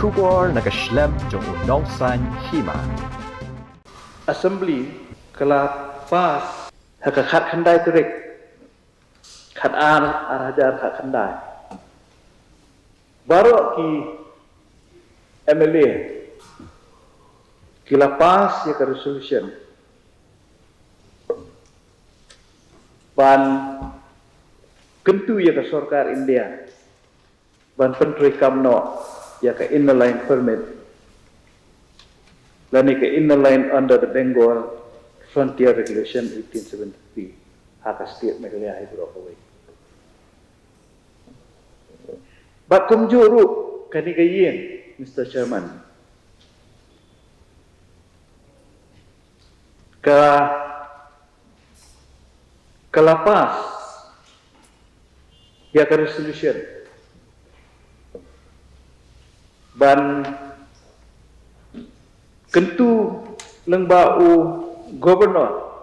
kubor nakaslem jong unongsan hima. Assembly kala pas haka khat khandai turik khat hajar khat khandai baru ki MLA kila pas ya ke resolution ban kentu ya ke sarkar India ban penteri kamno ya ke inner line permit lani ke inner line under the Bengal Frontier Regulation 1873 haka state Meghalaya hai bro kawai bat kumjuru kani gayen Mr. Chairman kalapas ya ke resolution ban kentu lengbau gubernur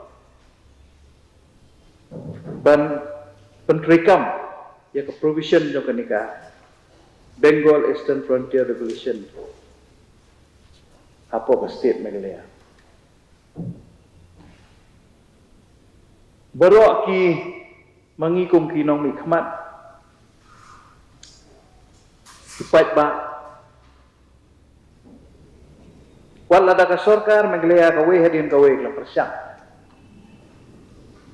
ban penteri kam ya ke provision jo kanika Bengal Eastern Frontier Regulation apa ke state Meghalaya baru ki mengikum kinong mi khmat ipat ba wala da ka sarkar Meghalaya ka we hadin ka we lang persyang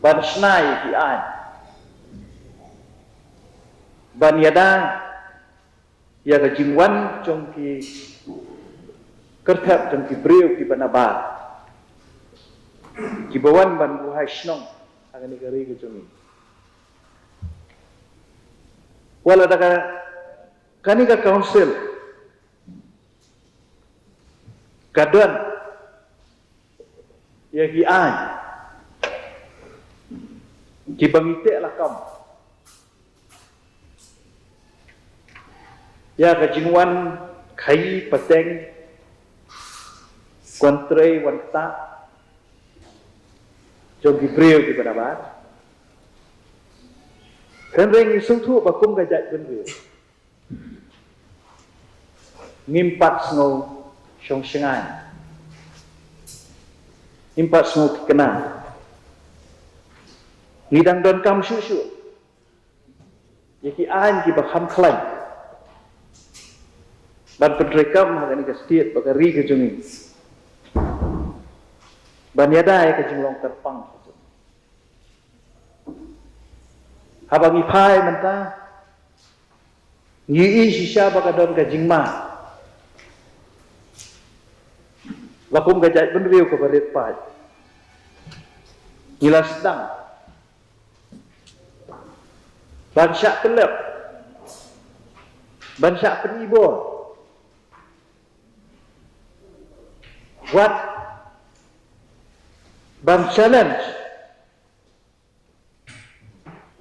ban snai ki an ban yada ya ka jingwan chong ki kerthap chong ki breu ki banabar ki bawan ban buhai snong akan negeri ke chong wala da ka kanika council kadon ya ki an ki bangite lakam ya ka jingwan khai pateng kontrei wanta jong ki breu ki banabar kan reng isung thu bakum gajat benreu ngimpat snow Syong Syengan impat semua kena ngidang don kam susu yaki an ki bakham khlai ban pendrekam hagani ka setiat bakari ke jungi ban yada ya ke jinglong terpang habang ipai menta ngi shisha bakadon ka jingma Bakum gajat benriu ke barit paj. Gila sedang. Bansyak kelep. Bansyak penibur. What? Ban challenge.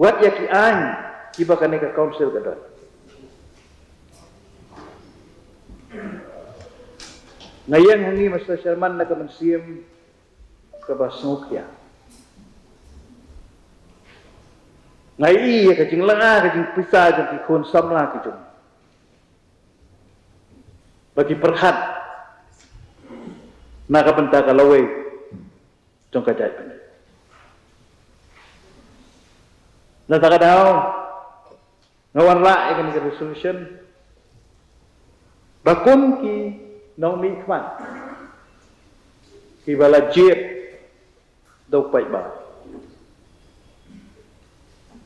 What yaki an kibakan ke council kadon. Ngayon hangi Mr. Chairman na kamansiyam kabasnokya. Ngayon iya kajing langa kajing pisah jang kikun samla kijung. Bagi perhat na kapenta kalaway jong kajay. Natakadaw ngawan la ikan ke resolution bakun ki nong mi khman ki bala jip do pai ba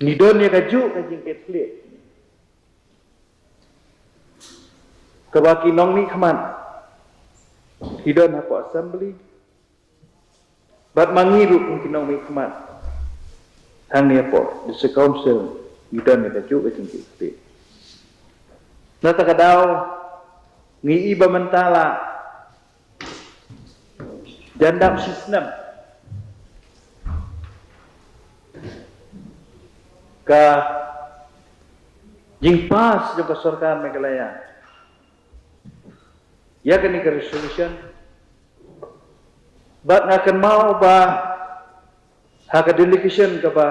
ni don ya kaju kajing ketle ka baki nong mi khman hidon apa assembly bat mangiru ki nong mi khman hang ni apa di council ni don ya kaju kajing ketle nata kadaw ni iba mentala jandam sistem ka jingpas juga sarkar Meghalaya ya kini ke resolution bat ngakan mau ba haka delegation ka ba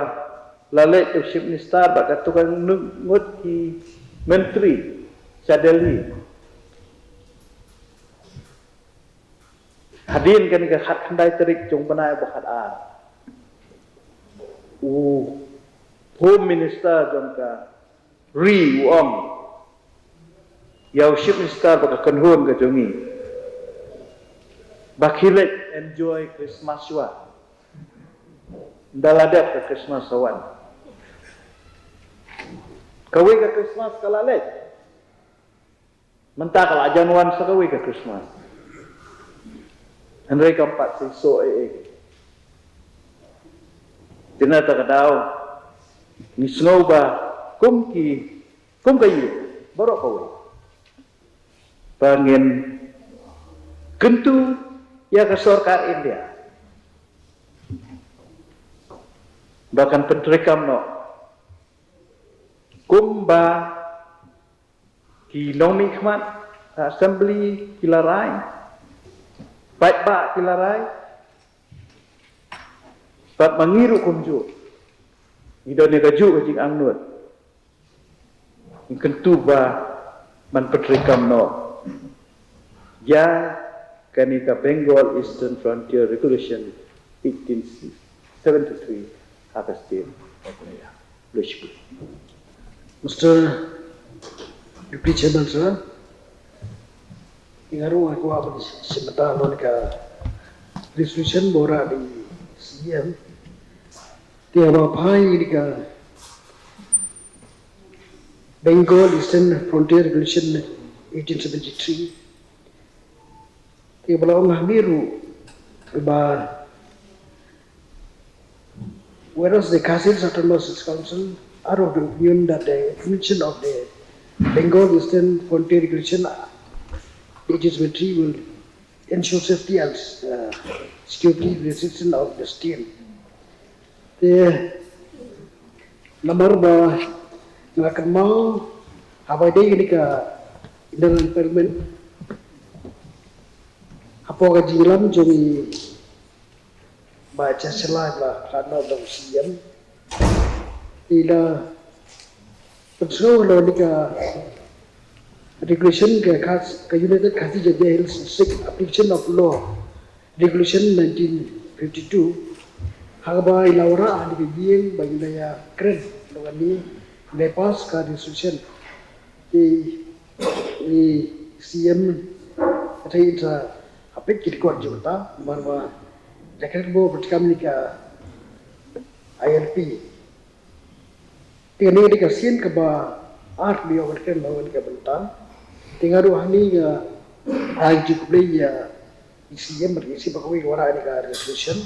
lalai to chief minister ba tukang ngut ki menteri sa Delhi hadin kan ka khat khandai terik jong panai ba khat a home minister jong ka ri uom yau ship minister ba ka kanhon ka jongi bakhilet enjoy Christmas wa daladap ka Christmas sawan kawi ka Christmas kalalet mentah kalau Januari sakawi ka Christmas Henry keempat si so Tina tak daw ni snow ba kum kayu borok kawi pangin kentu ya ke sorkar India bahkan pentrikam no kumba ki nomi khmat assembly kilarai baik ba kilarai pat mangiru kumju idone gaju jing angnut kentu ba man petrikam no ya kanika Bengal Eastern Frontier Regulation 1873 Pakistan Lushbu Mr. Deputy Chairman sir ingaru aku apa sebentar ka resolution bora di CM tiada pai di ka Bengal Eastern Frontier Regulation 1873 tiada orang hamiru ba whereas the Council Autonomous Council are of the opinion that the implementation of the Bengal Eastern Frontier Regulation 1873 will ensure safety and security resistance of the state. The nomor ba akan mau apa dia ini ke Indian Parliament apa kajian joni baca selain lah karena dalam siam ila pensuruh lo ni ke regulation ke khas ke United Khasi Jaja Hills strict application of law regulation 1952 hagba ilawara di bieng bagi daya keren lo ni lepas ke resolution di siam ada itu apa kita kuat juga marwa Jakarta bo bercakap ni ke ILP. Tinggal ni ke sin ke ba art dia berkan lawan ke bentar. Tinggal ruang ni ke cukup lagi ya isi yang berisi bahawa orang ni ke resolution.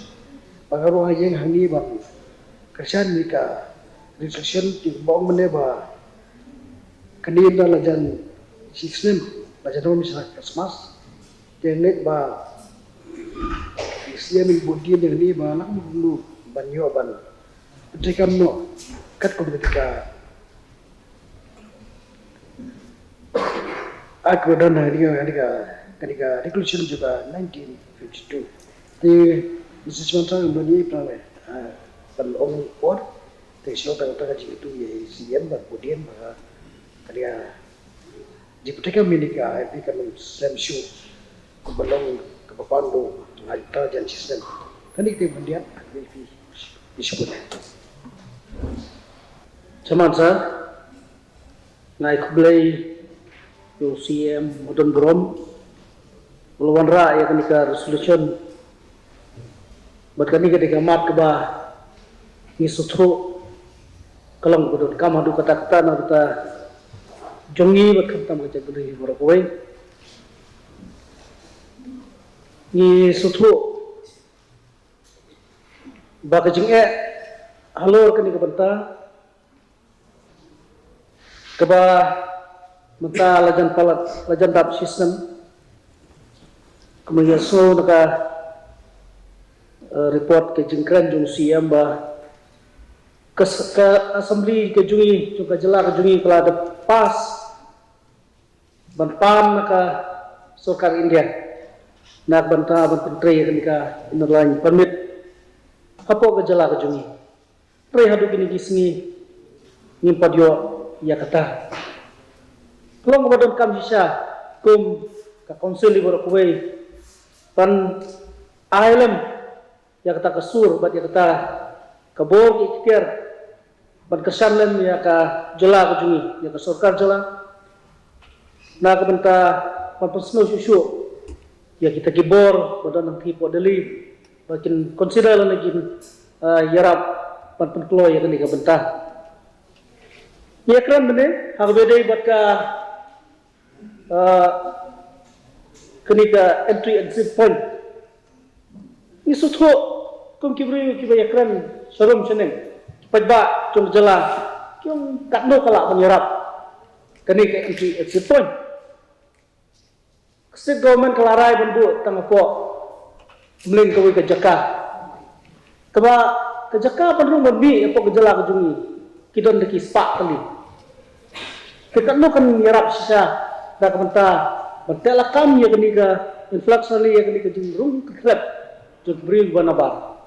Bahawa ruang yang hani bang kerjaan ni ke resolution timbang mana ba kini dah lajan sistem lajan orang misalnya Christmas. Jangan ba isi yang bodi yang ni ba nak dulu banyo ban. Jika no kat ketika aku dan ketika regulation juga 1952 di sesuatu yang berdiri pada orang or di siapa yang itu ya siam kemudian bahwa ketika ketika menikah itu kan semsu kebelong kepandu alta dan sistem kan itu kemudian disebut Cuman sa ngai kublai yo CM modern brom lawan ra ya kenika resolution bat kani ketika mat ke ba ni sutro kalang kudut kamadu kata-kata na ta jongi bat kata ma jago ni boro koi ni sutro ba ka jinge halor kenika banta keba mata lajan palat lajan dap sistem kemudian so naka report ke jengkran jung siam ba ke assembly ke jungi juga jela ke jungi kala ada pas bantam naka sokar India nak banta ban pentri kenika inlain permit apa ke jela ke jungi pre hadu kini gisngi nimpadio ya kata pelong kemudian kam sisa kum ka konsul libur kuwei pan island yang kata kesur, bat yang kata kabor ikhtiar, ban kesanlan ya ka jela ka jungi, ya ka sarkar jela, na ka benta pan pesno susu, ya kita kibor, badan ng tipo dali, bakin consider lang naging yarap pan penklo ya kan ka benta. Ya kran bene, hagbede bat ka kenika entry exit point. Isutho kum kibri yakran sharum cheneng pajba chung jala kyung katno kala menyerap kenika entry exit point. State government kelarai bendu tangapo mling kawi ke jaka kaba ke jaka penrung benbi apo gejala kejungi kidon deki spak kali ketno kan menyerap sisa dak menta mentelakam ya kenika influx ali ya kenika jung klep jut bril banabar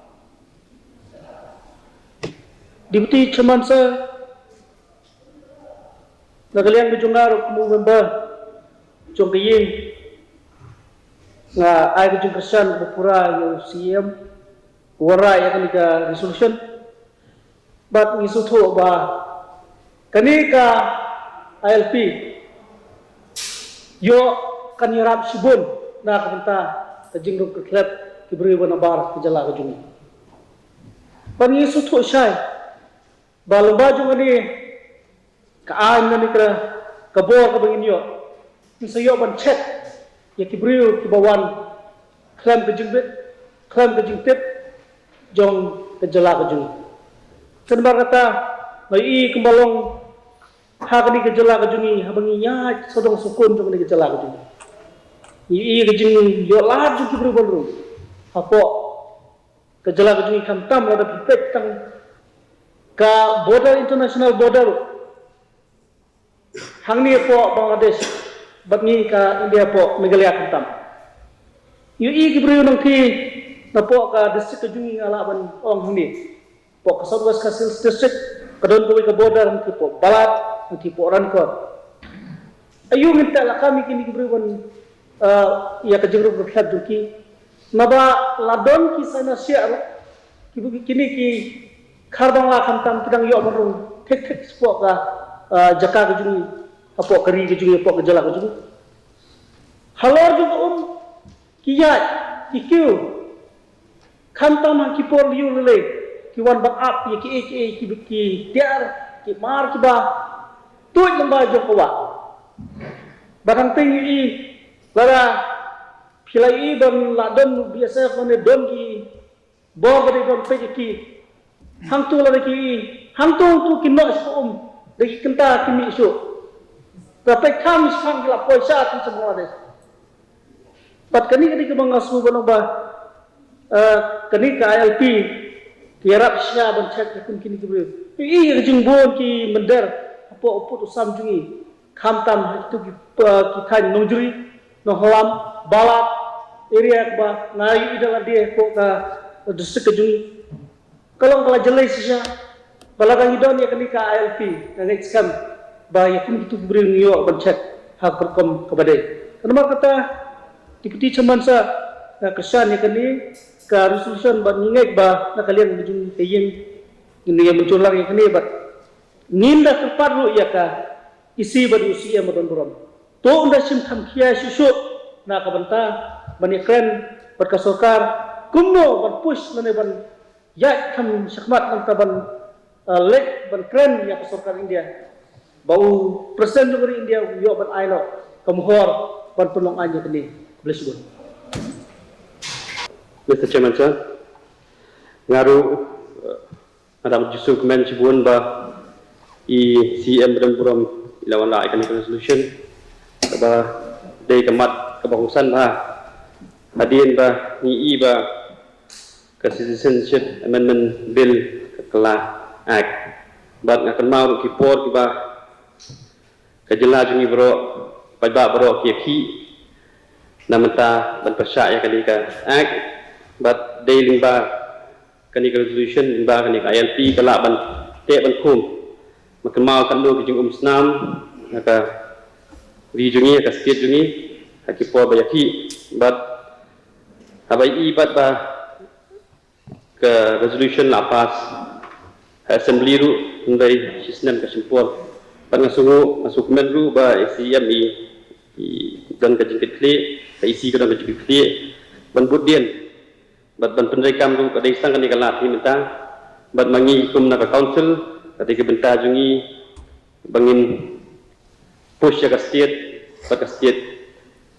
dibuti cuman se nagaliang bijungar kumu member jong kiying nga ay kejung kesan berpura yo CM wara ya kenika resolution bat ngisutu ba kenika ILP yo kanyarap sibun na kanta kajing ro klep kibri banabar kejala kejungi pani sutu syai balomba jung ani kaan ni kra kabor ka bangin yo sayo ban chet ya kibri kibawan klam kejing bit klam kejing tip jong kejala kejungi senbar kata ngai kembalong hakni kejala kejungi habangi nya sodong sukun jong ni kejala kejungi i kejing yo laju kibri bonru apo kejala kejungi kamtam ada pipet tang ka border international border hangni po Bangladesh batni ka India po Meghalaya kamtam yo i kibri nang ki na po ka district kejungi alaban ong hangni po ka Southwest Kasils district kadon ko ka border ang po balat ang tipo Rancor ayu minta la kami kini kibri ya kejengru berkhad duki naba ladon ki sana syiar kini ki kharbang la khamtam tidang yo marung tek spok ka jaka kejungi apo keri kejungi apo kejala kejungi halor juga kiyat kikiu khamtam ki por liu lele ki wan bak up ya ki tiar ki mar ki ba tuj lamba jokowa barang tinggi lara pilai ban ladon biasa kone don ki bor bari ban peki hang tu lari ki hang tu kinno deki kenta kimi isu tapi kami sang la poisa tu semua des pat kani ke bangasu banong ba kani ka ILP kiarap sya ban cek kun kini kibre i jing bon ki mender apo tu samjungi khamtam tu ki than nojuri no holam balak area ba ngai idala dia ko ka district kejungi kalau kala jelai sisa balagang idon ya kenika ILP dan exam ba ya kun itu beri ngiyo bancet hak perkom kabade kenapa kata dipeti cuman sa kesan ya kini ka resolution ba ngek ba na kalian bujung teyeng ini yang muncul lagi kini ba ninda keparlu ya ka isi ba usia madon buram to unda sim tham kia susu na kabanta banikren berkasokar kumno ban push nane ban ya tham sakmat nang taban lek ban kren ya kasokar India bau presiden negeri India yo ban aino kamhor ban penolong anya kini bless you Mr. Chairman sir ngaru ada justru kemen cibuan ba i CM dan buram ilawan la ikan resolution ba day kemat kebangsaan ba hadirin ba ni ba ke citizenship amendment bill kekela act bat ngakan mau ki por ki ba kejela jungi bro pajba bro ki namenta ban persya ya kalika act but day limba kani resolution limba kani ILP kala ban te ban kum makan mau kan do kijung snam naka ri jungi ka state jungi aki po bayaki but Abai ibat ba ke resolution lapas assembly ru ndai sistem kesimpul pan masuk ru ba SCM i dan ka jingkit kli ka isi ka dan ka jingkit kli ban budien bat ban penrekam ru ka desang kan ikalat ni minta bat mangi kum na ka council ketika benta jungi bangin push ya ka state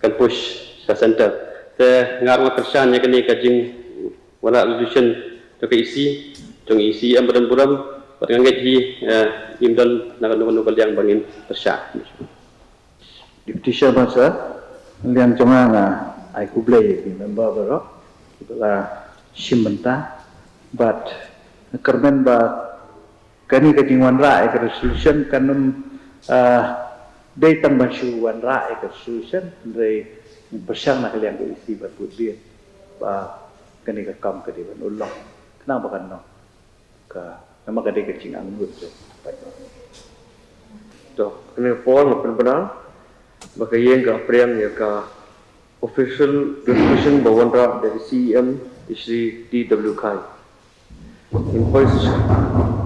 kan push sa center te ngarwa kersan ya kini ka jing wala resolution to ka isi jong isi am badan buram bat nganget hi imdan na kan yang bangin kersa Deputy Chairman sir, liang cuma na ai kublai di member baro, itulah simbenta, but kermen ba kani ketingwan ra ek resolution kanum day tang banshu wan ra ek resolution dari bersang nak liang ke isi batut dia ba kani ke kam ke dia ulong kenapa kan no ka nama kade ke cing anggut tu to kene form benar baka yang ka prem ya ka official resolution bawandra dari CEM Shri TW Khai in position